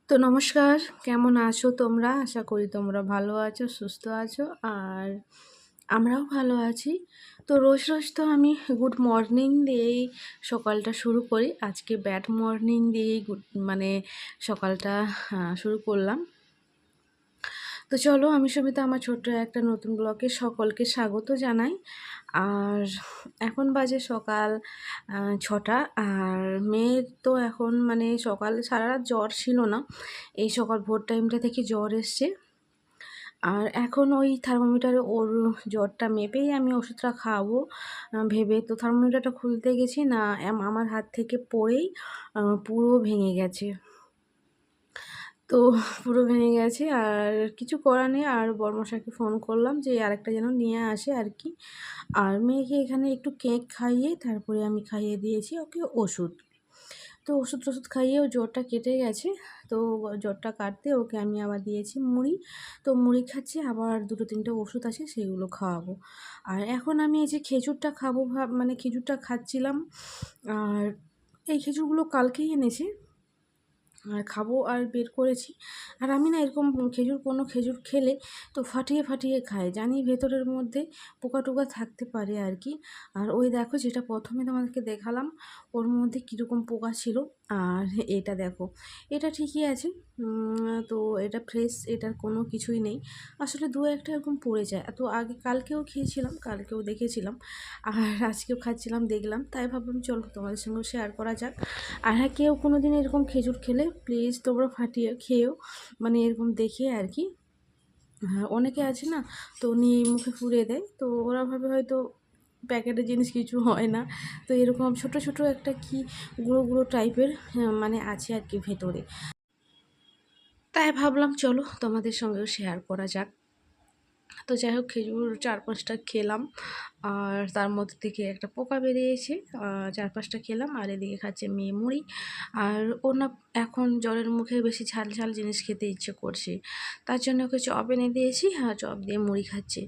তো নমস্কার, কেমন আছো তোমরা? আশা করি তোমরা ভালো আছো, সুস্থ আছো আর আমরাও ভালো আছি। তো রোজ তো আমি গুড মর্নিং দিয়েই সকালটা শুরু করি। আজকে ব্যাড মর্নিং দিয়েই মানে সকালটা শুরু করলাম। তো চলো, আমি সবিতা আমার ছোট্ট একটা নতুন ব্লগে সকলকে স্বাগত জানাই। আর এখন বাজে সকাল ৬টা। আর মেয়ের তো এখন মানে সকালে সারা রাত জ্বর ছিল না, এই সকাল ভোর টাইমটা থেকে জ্বর এসছে। আর এখন ওই থার্মোমিটারে ওর জ্বরটা মেপেই আমি ওষুধটা খাওয়াবো ভেবে তো থার্মোমিটারটা খুলতে গেছি না, আমার হাত থেকে পড়েই পুরো ভেঙে গেছে। তো পুরো ভেঙে গেছে, আর কিছু করার নেই। আর বড়মশাইকে ফোন করলাম যে আরেকটা যেন নিয়ে আসে আর কি। আর মেয়েকে এখানে একটু কেক খাইয়ে তারপরে আমি খাইয়ে দিয়েছি ওকে ওষুধ। তো ওষুধ খাইয়েও জ্বরটা কেটে গেছে। তো জ্বরটা কাটতে ওকে আমি আবার দিয়েছি মুড়ি। তো মুড়ি খাচ্ছি, আবার 2-3টে ওষুধ আছে সেগুলো খাওয়াবো। আর এখন আমি এই যে খেজুরটা খাবো মানে খেজুরটা খাচ্ছিলাম। আর এই খেজুরগুলো কালকেই এনেছে আর খাবো আর বের করেছি। আর আমি না এরকম কোনো খেজুর খেলে তো ফাটিয়ে খাই, জানি ভেতরের মধ্যে পোকা টোকা থাকতে পারে আর কি। আর ওই দেখো, যেটা প্রথমে তোমাদেরকে দেখালাম ওর মধ্যে কীরকম পোকা ছিল। আর এটা দেখো, এটা ঠিকই আছে। তো এটা ফ্রেশ, এটার কোনো কিছুই নেই। আসলে দু একটা এরকম পড়ে যায়। তো আগে কালকেও খেয়েছিলাম, কালকেও দেখেছিলাম, আর আজকেও খাচ্ছিলাম দেখলাম, তাই ভাবলাম চলো তোমাদের সঙ্গেও শেয়ার করা যাক। আর হ্যাঁ, কেউ কোনো দিন এরকম খেজুর খেলে প্লিজ তোমরা ফাটিয়ে খেয়েও, মানে এরকম দেখে আর কি। হ্যাঁ, অনেকে আছে না, তো নিয়ে মুখে ফুরিয়ে দেয়, তো ওরা ভাবে হয়তো প্যাকেটের জিনিস কিছু হয় না। তো এরকম ছোট একটা কি গুঁড়ো টাইপের মানে আছে আর কি ভেতরে। তাই ভাবলাম চলো তোমাদের সঙ্গেও শেয়ার করা যাক। তো যাই হোক, খেজুর 4-5টা খেলাম, আর তার মধ্যে থেকে একটা পোকা বেরিয়েছে। 4-5টা খেলাম, আর এদিকে খাচ্ছে মেয়ে মুড়ি। আর ও না এখন জ্বরের মুখে বেশি ঝাল জিনিস খেতে ইচ্ছে করছে, তার জন্য ওকে চপ এনে দিয়েছি। হ্যাঁ, চপ দিয়ে মুড়ি খাচ্ছে।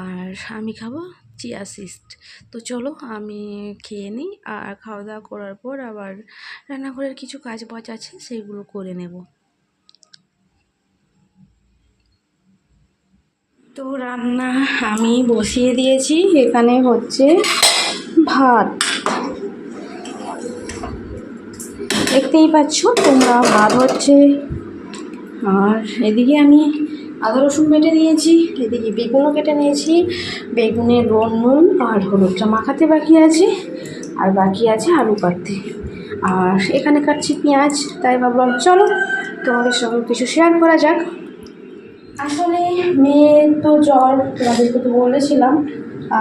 আর আমি খাবো চিয়া সিড। তো চলো আমি খেয়ে নিই, আর খাওয়া দাওয়া করার পর আবার রান্নাঘরের কিছু কাজ বাজ আছে সেইগুলো করে নেব। তো রান্না আমি বসিয়ে দিয়েছি, এখানে হচ্ছে ভাত, দেখতেই পাচ্ছ তোমরা, ভাত হচ্ছে। আর এদিকে আমি আদা রসুন বেটে নিয়েছি, এদিকে বেগুনও কেটে নিয়েছি। বেগুনের নুন আর হলুদটা মাখাতে বাকি আছে, আর বাকি আছে আলু কাটতে। আর এখানে কাটছি পেঁয়াজ। তাই ভাবলাম চলো তোমাদের সঙ্গে কিছু শেয়ার করা যাক। আসলে মেয়ের তো জ্বর, তোমাদেরকে তো বলেছিলাম।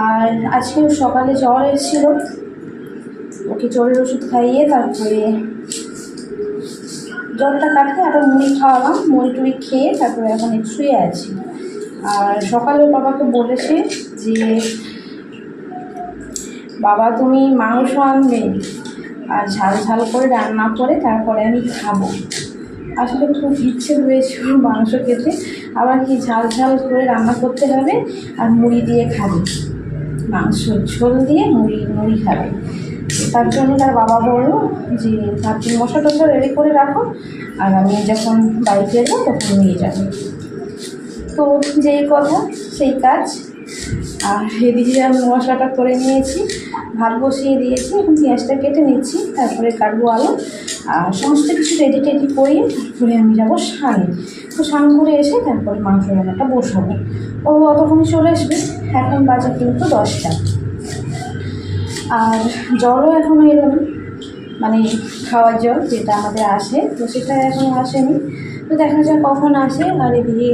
আর আজকেও সকালে জ্বর এসেছিলো, ওকে জ্বরের ওষুধ খাইয়ে তারপরে জ্বরটা কাটতে আবার মুড়ি খাওয়ালাম। মুড়ি টুড়ি খেয়ে তারপরে এখন একটু শুয়ে আছি। আর সকালে বাবাকে বলেছে যে বাবা তুমি মাংস আনবে আর ঝাল করে রান্না করে তারপরে আমি খাবো। আসলে খুব ইচ্ছে হয়েছিল মাংস খেতে, আবার কি ঝাল করে রান্না করতে হবে, আর মুড়ি দিয়ে খাবে, মাংস ঝোল দিয়ে মুড়ি খাবে। তার জন্য তার বাবা বললো যে আপনি মশলা টশলা রেডি করে রাখো, আর আমি যখন বাড়ি ফিরবো তখন নিয়ে যাবো। তো যেই কথা সেই কাজ। আর এদিকে আমি মশলাটা করে নিয়েছি, ভাত বসিয়ে দিয়েছি, এখন পেঁয়াজটা কেটে নিচ্ছি, তারপরে কাটবো আলু। আর সমস্ত কিছু রেডি করিয়ে তারপরে আমি যাবো স্নানে। তো স্নান করে এসে তারপরে মাংস রান্নাটা বসাবো। ও অতক্ষণে চলে আসবে, এখন বাজে কিন্তু 10টা। আর জলও এখনও এলো না, মানে খাওয়ার জল যেটা আমাদের আসে, তো সেটা এখনও আসেনি। তো দেখা যাক কখন আসে। আর এদিকে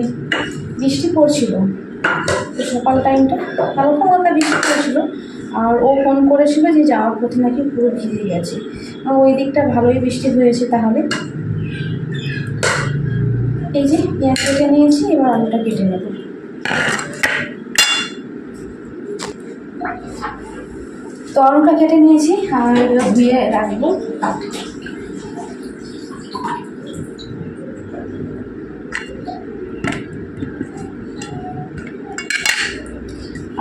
বৃষ্টি পড়ছিল, তো সকাল টাইমটা হালকা বৃষ্টি পড়ছিল। আর ও ফোন করেছিল যে যাওয়ার পথে নাকি পুরো ভিজে গেছে। আর ওই দিকটা ভালোই বৃষ্টি হয়েছে। তাহলে এই যে পেঁয়াজ কেটে নিয়েছি, এবার আলুটা কেটে নেব। তো আলুটা কেটে নিয়েছি, আর ধুয়ে রাখবো।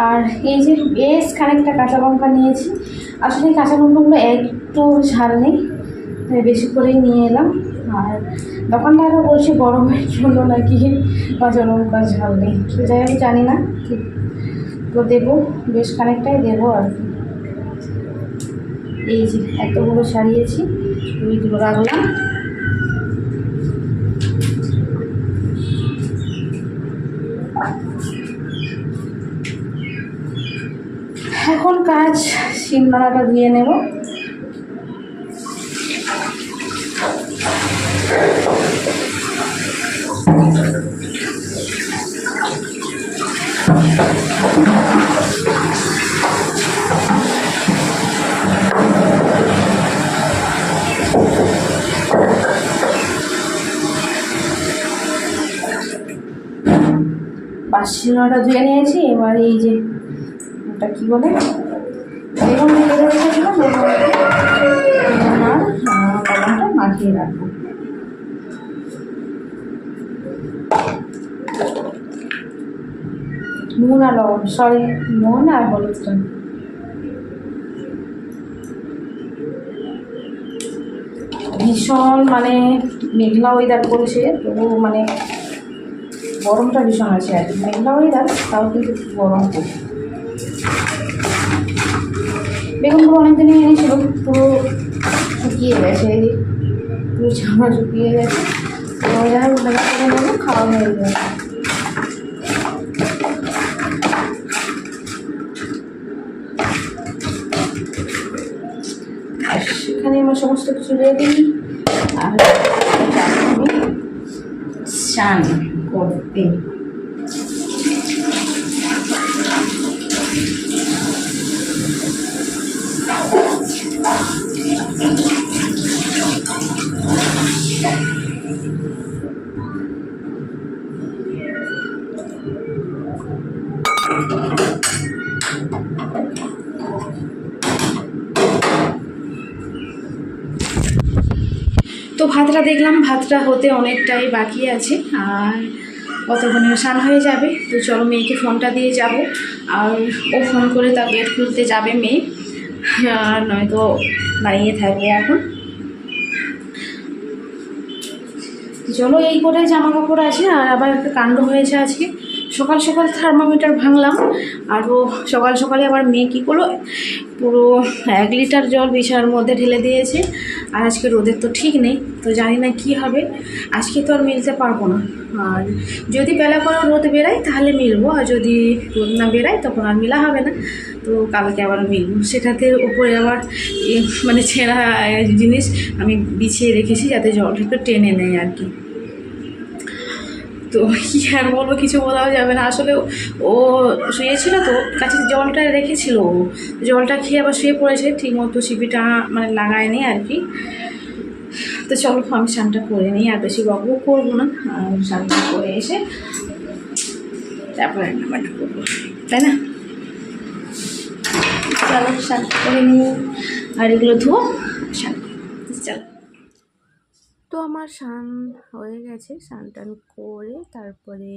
আর এই যে বেশ খানিকটা কাঁচা লঙ্কা নিয়েছি। আসলে কাঁচা লঙ্কাগুলো একটু ঝাল নেই, তাই বেশি করেই নিয়ে এলাম। আর দোকানদারও বলছে গরমের জন্য নাকি কাঁচা লঙ্কা ঝাল নেই, তো যাই আমি জানি না ঠিক, তো দেবো, বেশ খানিকটাই দেবো আর কি। এই যে এতগুলো ছাড়িয়েছি, ওইগুলো রাখলাম। এখন কাজ, শিলনোড়াটা ধুয়ে নেব। শিলনোড়াটা ধুয়ে নিয়েছি। এবার এই যে ওটা কী বলে, বেগুন ভেজে রেখেছিলাম, বেগুন আর বাদামটা মাখিয়ে রাখবো। নুন আর লবণ, সরি, নুন আর হলুদটা। ভীষণ মানে মেঘলা ওয়েদার করেছে, তবু মানে গরমটা ভীষণ আছে আর কি। মেঘলা ওয়েদার, তাও কিন্তু গরম করছে। বেগুনগুলো অনেকদিনই এনেছিল, পুরো শুকিয়ে গেছে, এই পুরো জামা শুকিয়ে গেছে। যাই হোক, ভাজা করে নেবো, খাওয়া হয়ে যাবে। আর সেখানে আমার সমস্ত কিছু রেডি। আর আমি স্নান করতে, তো ভাতটা দেখলাম, ভাতটা হতে অনেকটাই বাকি আছে, আর কতক্ষণে স্নান হয়ে যাবে। তো চলো মেয়েকে ফোনটা দিয়ে যাব, আর ও ফোন করে তার গেট খুলতে যাবে মেয়ে, আর নয়তো দাঁড়িয়ে থাকবে এখন। চলো, এই করে জামা কাপড় আছে। আর আবার একটা কাণ্ড হয়েছে আজকে, সকাল সকাল থার্মোমিটার ভাঙলাম, আরও সকাল সকালে আবার মেয়ে কী করলো, পুরো 1 লিটার জল বিছানার মধ্যে ঢেলে দিয়েছে। আর আজকে রোদের তো ঠিক নেই, তো জানি না কি হবে। আজকে তো আর মিলতে পারবো না, আর যদি বেলা করে রোদ বেরায় তাহলে মিলবো, আর যদি রোদ না বেরায় তখন আর মিলা হবে না। তো কালকে আবার মিলবো। সেটাতে উপরে আবার মানে ছেঁড়া জিনিস আমি বিছিয়ে রেখেছি, যাতে জলটা একটু টেনে নেয় আর কি। তো কী আর বলবো, কিছু বলাও যাবে না। আসলে ও শুয়েছিল, তো কাছে জলটা রেখেছিল, ও জলটা খেয়ে আবার শুয়ে পড়েছে, ঠিকমতো সিপিটা মানে লাগায়নি আর কি। তো চলো আমি স্নানটা করে নিই, আর বেশি গল্প করবো না। আর স্নানটা করে এসে তারপরে রান্নাবান্না করবো, তাই না? চলো স্নান করে নিই, আর এগুলো ধুয়ো স্নান। চলো, তো আমার স্নান হয়ে গেছে। স্নান টান করে তারপরে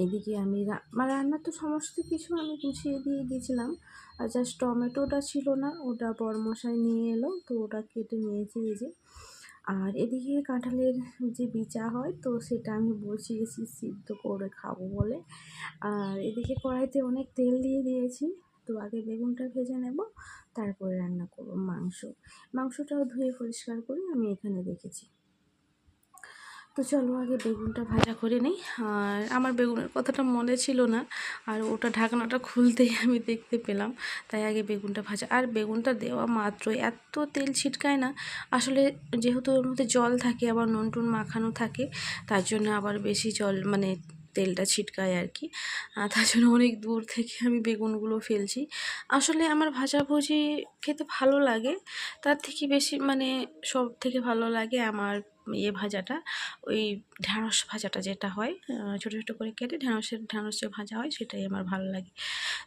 এদিকে আমি রান্নার তো সমস্ত কিছু আমি গুছিয়ে দিয়ে গেছিলাম, আর জাস্ট টমেটোটা ছিল না, ওটা বড়মশাই নিয়ে এলো, তো ওটা কেটে নিয়েছি এই যে। আর এদিকে কাঁঠালের যে বিচা হয়, তো সেটা আমি বসিয়েছি সিদ্ধ করে খাবো বলে। আর এদিকে কড়াইতে অনেক তেল দিয়ে দিয়েছি, তো আগে বেগুনটা ভেজে নেব, তারপরে রান্না করব মাংসটাও ধুয়ে পরিষ্কার করে আমি এখানে রেখেছি। তো চলো আগে বেগুনটা ভাজা করে নিই। আর আমার বেগুনের কথাটা মনে ছিল না, আর ওটা ঢাকনাটা খুলতেই আমি দেখতে পেলাম, তাই আগে বেগুনটা ভাজা। আর বেগুনটা দেওয়া মাত্রই এত তেল ছিটকায় না, আসলে যেহেতু ওর মধ্যে জল থাকে, আবার নুন টুন মাখানো থাকে, তার জন্য আবার বেশি জল মানে তেলটা ছিটকায় আর কি। তার জন্য অনেক দূর থেকে আমি বেগুনগুলো ফেলছি। আসলে আমার ভাজাভুজি খেতে ভালো লাগে, তার থেকে বেশি মানে সব থেকে ভালো লাগে আমার ভাজাটা, ওই ঢ্যাঁড়স ভাজাটা যেটা হয়, ছোটো ছোটো করে কেটে ঢ্যাঁড়স যে ভাজা হয়, সেটাই আমার ভালো লাগে।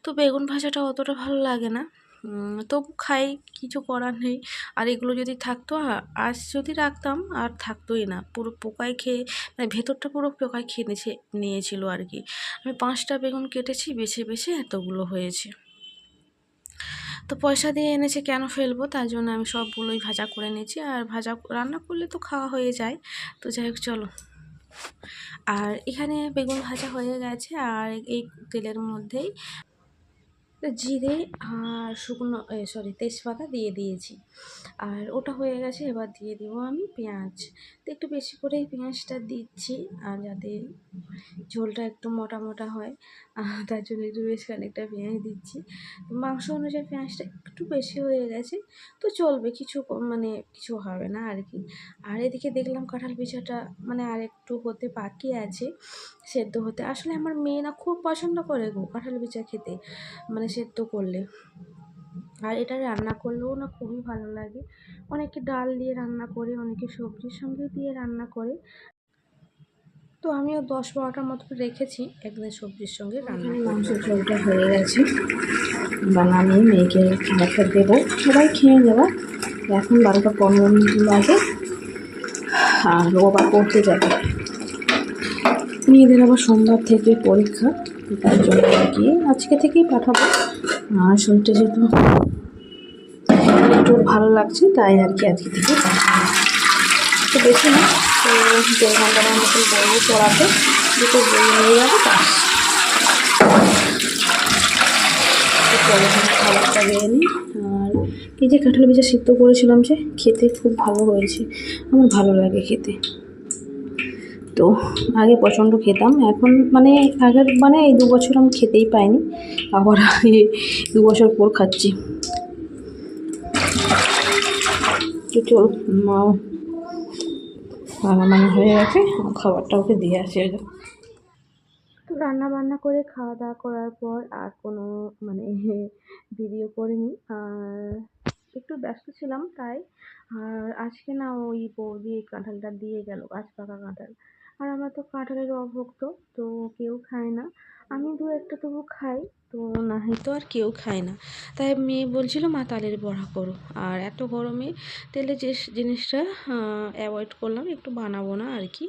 তো বেগুন ভাজাটা অতটা ভালো লাগে না, তবু খাই, কিছু করার নেই। আর এগুলো যদি থাকতো, আজ যদি রাখতাম আর থাকতোই না, পুরো পোকায় খেয়ে মানে ভেতরটা পুরো পোকায় খেয়ে নিয়েছিল আর কি। আমি 5টা বেগুন কেটেছি, বেছে বেছে এতগুলো হয়েছে। তো পয়সা দিয়ে এনেছে, কেন ফেলবো, তার জন্য আমি সবগুলোই ভাজা করে নিয়েছি। আর ভাজা রান্না করলে তো খাওয়া হয়ে যায়। তো যাই হোক চলো। আর এখানে বেগুন ভাজা হয়ে গেছে, আর এই তেলের মধ্যেই জিরে আর শুকনো তেজপাতা দিয়ে দিয়েছি। আর ওটা হয়ে গেছে, এবার দিয়ে দিব আমি পেঁয়াজ। তো একটু বেশি করেই পেঁয়াজটা দিচ্ছি, আর যাতে ঝোলটা একটু মোটা মোটা হয়, তার জন্য একটু বেশ খানিকটা পেঁয়াজ দিচ্ছি। মাংস অনুযায়ী পেঁয়াজটা একটু বেশি হয়ে গেছে, তো চলবে, কিছু হবে না আর কি। আর এদিকে দেখলাম কাঁঠাল বিছাটা আর একটু হতে বাকি আছে, সেদ্ধ হতে। আসলে আমার মেয়ে না খুব পছন্দ করে গো কাঁঠাল বিছা খেতে, সেদ্ধ করলে। আর এটা রান্না করলেও না খুবই ভালো লাগে। অনেকে ডাল দিয়ে রান্না করে, অনেকে সবজির সঙ্গে দিয়ে রান্না করে। তো আমিও 10-12টার মতো রেখেছি একদিন সবজির সঙ্গে রান্না। মাংসের ঝোলটা হয়ে গেছে, বানানিয়ে মেয়েকে খাবারটা দেবো, সবাই খেয়ে নেবো। এখন 12টা 15 বাজে, আর ও আবার পড়তে যাবে। মেয়েদের আবার সোমবার থেকে পরীক্ষা, তার জন্য আর কি আজকে থেকেই পাঠাবো। আর শরীরটা যেহেতু একটু ভালো লাগছে, তাই আর কি আজকে থেকেই পাঠাবো। তো বেশি না, তো 1.5 ঘন্টার মতো বলবো পড়াতে, দুটো বই নিয়ে যাবো বাস। খাবারটা দিয়ে নিই। আর এই যে কাঁঠাল বিচা সিদ্ধ করেছিলাম, যে খেতে খুব ভালো হয়েছে, আমার ভালো লাগে খেতে। তো আগে প্রচণ্ড খেতাম, এখন আগের এই 2 বছর আমি খেতেই পাইনি, আবার এই 2 বছর পর খাচ্ছি। তো চল, মা রান্না হয়ে গেছে, খাবারটা ওকে দিয়ে আসে। তো রান্না বান্না করে খাওয়া দাওয়া করার পর আর কোনো ভিডিও করিনি, আর একটু ব্যস্ত ছিলাম তাই। আর আজকে না ওই বৌদি কাঁঠালটা দিয়ে গেল, গাছ পাকা কাঁঠাল। আর আমরা তো কাঁঠালের অভক্ত, তো কেউ খায় না। আমি 2-1টা তবু খাই, তো না হয়তো আর কেউ খায় না। তাই মেয়ে বলছিল মা তালের বড়া করো। আর এত গরমে তেলে যে জিনিসটা অ্যাভয়েড করলাম, একটু বানাবো না আর কি।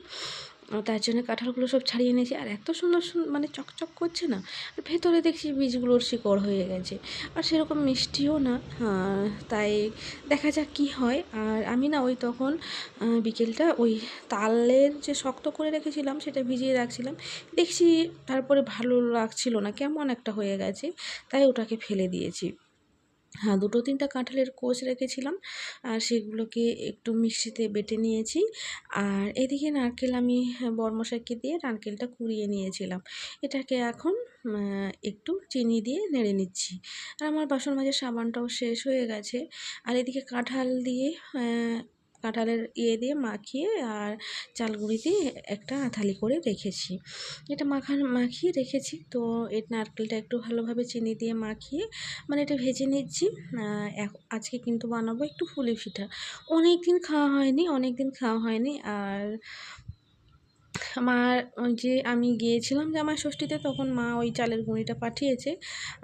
তার জন্য কাঁঠালগুলো সব ছাড়িয়ে নিয়েছি। আর এত সুন্দর চকচক করছে না, আর ভেতরে দেখছি বীজগুলোর শিকড় হয়ে গেছে, আর সেরকম মিষ্টিও না। তাই দেখা যাক কী হয়। আর আমি না ওই তখন বিকেলটা ওই তালের যে শক্ত করে রেখেছিলাম সেটা ভিজিয়ে রাখছিলাম, দেখছি তারপরে ভালো লাগছিল না, কেমন একটা হয়ে গেছে, তাই ওটাকে ফেলে দিয়েছি। হ্যাঁ, 2-3টা কাঁঠালের কোষ রেখেছিলাম, আর সেগুলোকে একটু মিক্সিতে বেটে নিয়েছি। আর এদিকে নারকেল আমি বরমশাইকে দিয়ে নারকেলটা কুড়িয়ে নিয়েছিলাম। এটাকে এখন একটু চিনি দিয়ে নেড়ে নিচ্ছি। আর আমার বাসন মাজার সাবানটাও শেষ হয়ে গেছে। আর এদিকে কাঁঠাল দিয়ে কাঁঠালের দিয়ে মাখিয়ে, আর চালগুঁড়ি দিয়ে একটা থালি করে রেখেছি। এটা মাখিয়ে রেখেছি। তো এই নারকেলটা একটু ভালোভাবে চিনি দিয়ে মাখিয়ে এটা ভেজে নিচ্ছি। আজকে কিন্তু বানাবো একটু পুলি পিঠা। অনেক দিন খাওয়া হয়নি। আর মার ওই যে আমি গিয়েছিলাম জামাই ষষ্ঠীতে, তখন মা ওই চালের গুঁড়িটা পাঠিয়েছে,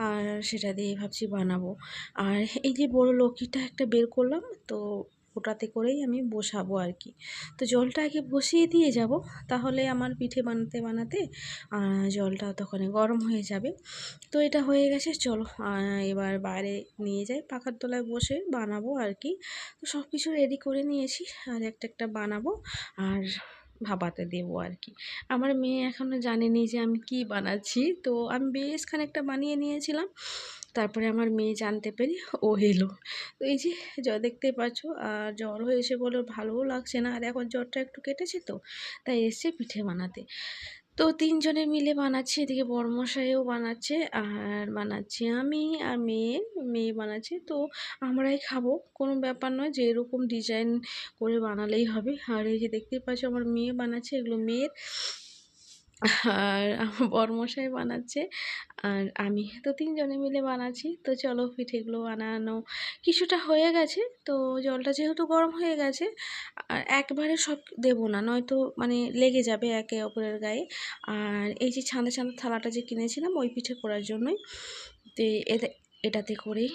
আর সেটা দিয়ে ভাবছি বানাবো। আর এই যে বড় লক্ষ্মীটা একটা বের করলাম, তো ওটাতে করেই আমি বসাবো আর কি। তো জলটা আগে বসিয়ে দিয়ে যাব, তাহলে আমার পিঠে বানাতে বানাতে জলটা তখন গরম হয়ে যাবে। তো এটা হয়ে গেছে, চলো এবার বাইরে নিয়ে যাই, পাখার তলায় বসে বানাবো আর কি। তো সব কিছু রেডি করে নিয়েছি, আর একটা বানাবো আর ভাপাতে দেবো আর কি। আমার মেয়ে এখনও জানেনি যে আমি কি বানাচ্ছি, তো আমি বেশ খানিকটা বানিয়ে নিয়েছিলাম। তারপরে আমার মেয়ে জানতে পেরে ও এলো। তো এই যে দেখতেই পাচ্ছ, আর জ্বর হয়েছে বলে ওর ভালোও লাগছে না, আর এখন জ্বরটা একটু কেটেছে, তো তাই এসছে পিঠে বানাতে। তো 3 জনে মিলে বানাচ্ছি, এদিকে বড়মশাইও বানাচ্ছে, আর বানাচ্ছি আমি, আর মেয়ে বানাচ্ছে। তো আমরাই খাবো, কোনো ব্যাপার নয়, যে এরকম ডিজাইন করে বানালেই হবে। আর এই যে দেখতেই পাচ্ছ আমার মেয়ে বানাচ্ছে, এগুলো মেয়ের। আর আমার বরমশাই বানাচ্ছে, আর আমি, তো 3 জনে মিলে বানাচ্ছি। তো চলো, পিঠেগুলো বানানো কিছুটা হয়ে গেছে। তো জলটা যেহেতু গরম হয়ে গেছে, আর একবারে সব দেবো না, নয়তো লেগে যাবে একে অপরের গায়ে। আর এই যে ছাঁদে থালাটা যে কিনেছিলাম ওই পিঠে করার জন্যই, তো এটাতে করেই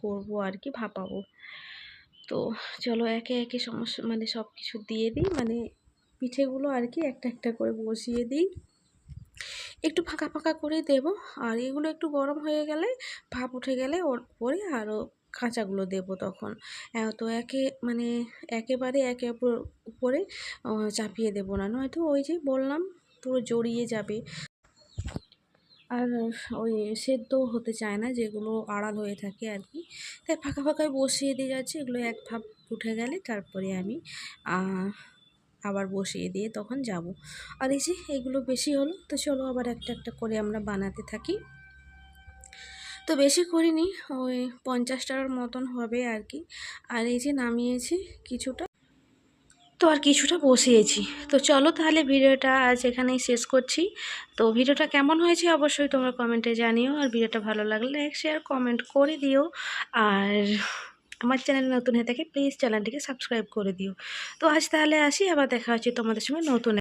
করবো আর কি, ভাপাবো। তো চলো একে একে সব কিছু দিয়ে দিই, পিঠেগুলো আর কি একটা একটা করে বসিয়ে দিই। একটু ফাঁকা ফাঁকা করে দেব। আর এগুলো একটু গরম হয়ে গেলে, ভাপ উঠে গেলে ওর পরে আরও কাঁচাগুলো দেব তখন। তো মানে একেবারে একে উপরে চাপিয়ে দেব না, নয়তো ওই যে বললাম পুরো জড়িয়ে যাবে। আর ওই সেদ্ধ হতে চায় না, যেগুলো আড়াল হয়ে থাকে আর কি। তাই ফাঁকা ফাঁকায় বসিয়ে দিয়ে যাচ্ছি। এগুলো এক ভাপ উঠে গেলে তারপরে আমি আবার বসিয়ে দিয়ে তখন যাব। আর এই যে এগুলো বেশি হলো, তো চলো আবার একটা একটা করে আমরা বানাতে থাকি। তো বেশি করিনি, ওই 50টার মতন হবে আর কি। আর এই যে নামিয়েছি কিছুটা, তো আর কিছুটা বসিয়েছি। তো চলো তাহলে ভিডিওটা আজ এখানেই শেষ করছি। তো ভিডিওটা কেমন হয়েছে অবশ্যই তোমরা কমেন্টে জানিও। আর ভিডিওটা ভালো লাগলে লাইক শেয়ার কমেন্ট করে দিও। আর আমার চ্যানেল নতুন হয়ে থাকে প্লিজ চ্যানেলটিকে সাবস্ক্রাইব করে দিও। তো আজ তাহলে আসি, আবার দেখা হচ্ছে তোমাদের সঙ্গে নতুন